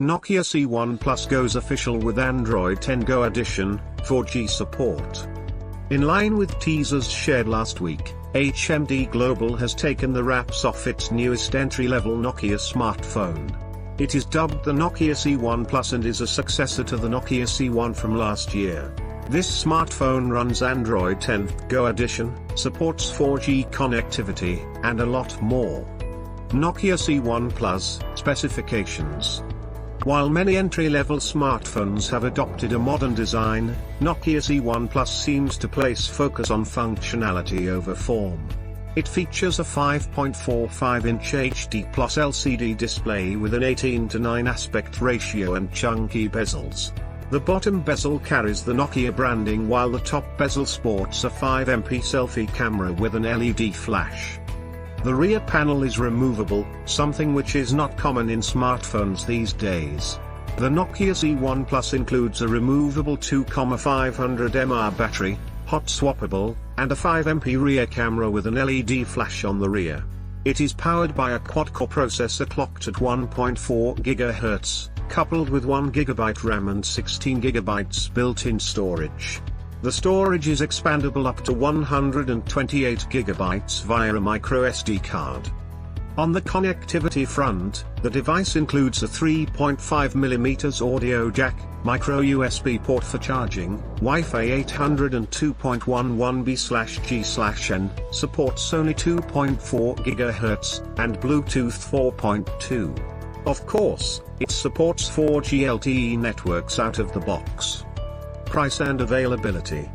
Nokia C1 Plus goes official with Android 10 Go Edition, 4G support. In line with teasers shared last week, HMD Global has taken the wraps off its newest entry-level Nokia smartphone. It is dubbed the Nokia C1 Plus and is a successor to the Nokia C1 from last year. This smartphone runs Android 10 Go Edition, supports 4G connectivity, and a lot more. Nokia C1 Plus specifications. While many entry-level smartphones have adopted a modern design, Nokia C1 Plus seems to place focus on functionality over form. It features a 5.45-inch HD Plus LCD display with an 18:9 aspect ratio and chunky bezels. The bottom bezel carries the Nokia branding while the top bezel sports a 5MP selfie camera with an LED flash. The rear panel is removable, something which is not common in smartphones these days. The Nokia C1 Plus includes a removable 2,500 mAh battery, hot swappable, and a 5MP rear camera with an LED flash on the rear. It is powered by a quad-core processor clocked at 1.4 GHz, coupled with 1 GB RAM and 16 GB built-in storage. The storage is expandable up to 128 GB via a microSD card. On the connectivity front, the device includes a 3.5mm audio jack, micro USB port for charging, Wi-Fi 800 and 2.11b/g/n, supports Sony 2.4 GHz, and Bluetooth 4.2. Of course, it supports 4G LTE networks out of the box. Price and availability.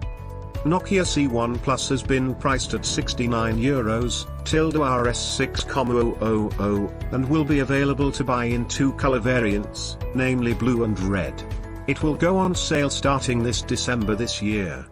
Nokia C1 Plus has been priced at €69/RS6,000 and will be available to buy in two color variants, namely blue and red. It will go on sale starting this December this year.